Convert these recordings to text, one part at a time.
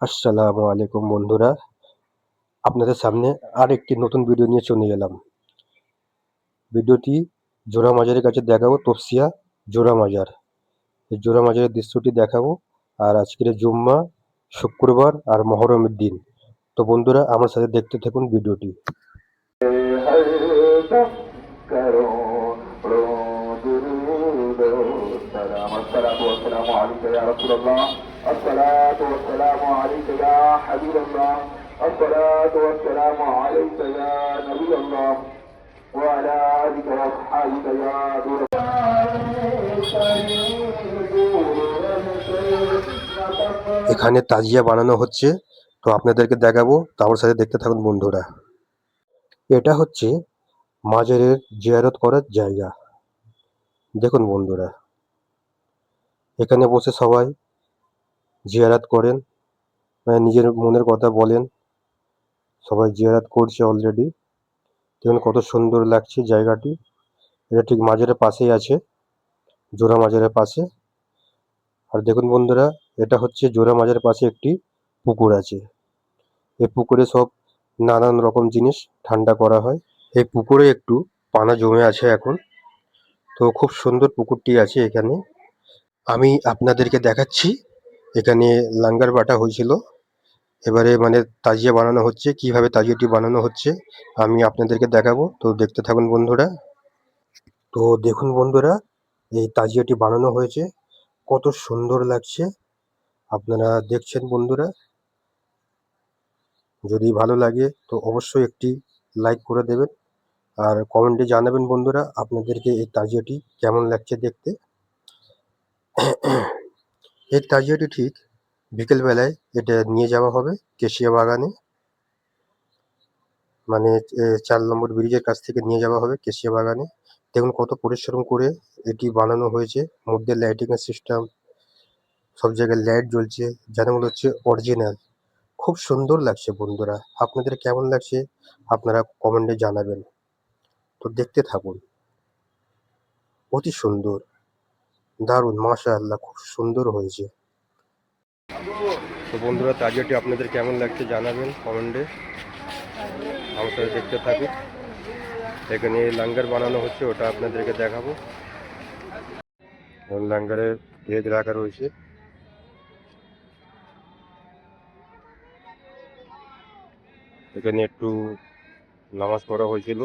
আসসালামু আলাইকুম বন্ধুরা, আপনাদের সামনে আরেকটি নতুন ভিডিও নিয়ে চলে এলাম। ভিডিওটি জোড়া মাজারের কাছে দেখাবো, তফসিয়া জোড়া মাজার। এই জোড়া মাজারের দৃশ্যটি দেখাবো। আর আজকের জুম্মা, শুক্রবার আর মহরমের দিন। তো বন্ধুরা আমার সাথে দেখতে থাকুন ভিডিওটি। الصلاة والسلام عليك يا رسول الله. الصلاة والسلام عليك يا حبيب الله. الصلاة والسلام عليك يا نبي الله وعلى آلك وأصحابك يا نور এখানে তাজিয়া বানানো হচ্ছে, তো আপনাদেরকে দেখাবো। তো আমার সাথে দেখতে থাকুন বন্ধুরা। এটা হচ্ছে মাজারের জিয়ারত করার জায়গা। দেখুন বন্ধুরা, এখানে বসে সবাই জিয়ারত করেন, মানে নিজের মনের কথা বলেন। সবাই জিয়ারত করছে অলরেডি। দেখুন কত সুন্দর লাগছে জায়গাটি। এটা ঠিক মাজারের পাশেই আছে, জোড়া মাজারের পাশে। আর দেখুন বন্ধুরা, এটা হচ্ছে জোড়া মাজারের পাশে একটি পুকুর আছে। এই পুকুরে সব নানান রকম জিনিস ঠান্ডা করা হয়। এই পুকুরে একটু পানা জমে আছে এখন। তো খুব সুন্দর পুকুরটি আছে এখানে। আমি আপনাদেরকে দেখাচ্ছি এখানে লাঙ্গার বাটা হয়েছিল। এবারে মানে তাজিয়া বানানো হচ্ছে, কিভাবে তাজিয়াটি বানানো হচ্ছে আমি আপনাদেরকে দেখাবো। তো দেখতে থাকুন বন্ধুরা। তো দেখুন বন্ধুরা, এই তাজিয়াটি বানানো হয়েছে, কত সুন্দর লাগছে। আপনারা দেখছেন বন্ধুরা। যদি ভালো লাগে তো অবশ্যই একটি লাইক করে দেবেন, আর কমেন্টে জানাবেন বন্ধুরা আপনাদেরকে এই তাজিয়াটি কেমন লাগছে দেখতে। এই তাজিয়াটি ঠিক বিকেলবেলায় এটা নিয়ে যাওয়া হবে কেশিয়া বাগানে, মানে ৪ নম্বর ব্রিজের কাছ থেকে নিয়ে যাওয়া হবে কেশিয়া বাগানে। দেখুন কত পরিশ্রম করে এটি বানানো হয়েছে। মধ্যে লাইটিং এর সিস্টেম, সব জায়গায় লাইট জ্বলছে, যেন মনে হচ্ছে অরিজিনাল। খুব সুন্দর লাগছে বন্ধুরা। আপনাদের কেমন লাগছে আপনারা কমেন্টে জানাবেন। তো দেখতে থাকুন। অতি সুন্দর, দারুণ, মাশাআল্লাহ, খুব সুন্দর হয়েছে। তো বন্ধুরা তাজিয়াটি আপনাদের কেমন লাগছে জানাবেন কমেন্টে। আমার সাথে দেখতে থাকুন। এখানে লাঙ্গার বানানো হচ্ছে, ওটা আপনাদেরকে দেখাবো। লাঙ্গারের ভেজ রাখা রয়েছে। এখানে একটু নামাজ পড়া হয়েছিল।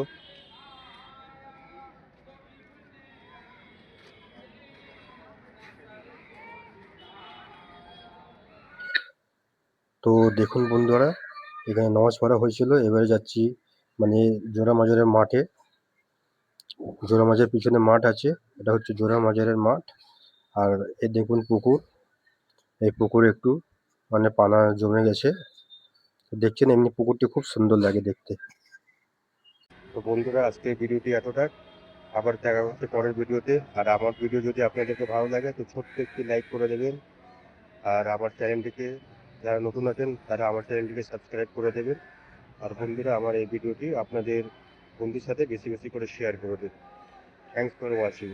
তো দেখুন বন্ধুরা, এখানে নামাজ পড়া হয়েছিল। এবারে যাচ্ছি মানে জোড়া মাজারের মাঠে। জোড়া মাজারের পিছনে মাঠ আছে, এটা হচ্ছে জোড়া মাজারের মাঠ। আর এই দেখুন পুকুর, এই পুকুরে একটু মানে পানা জমে গেছে। দেখছেন, এমনি পুকুরটি খুব সুন্দর লাগে দেখতে। তো বন্ধুরা আজকে ভিডিওটি এতটা, আবার দেখা হচ্ছে পরের ভিডিওতে। আর আমার ভিডিও যদি আপনাদেরকে ভালো লাগে তো ছোট্ট একটি লাইক করে দেবেন। আর আমার চ্যানেলটিকে, যারা নতুন আছেন তারা আমার চ্যানেলটিকে সাবস্ক্রাইব করে দেবেন। আর বন্ধুরা আমার এই ভিডিওটি আপনাদের বন্ধুর সাথে বেশি বেশি করে শেয়ার করে দেবেন। Thanks for watching.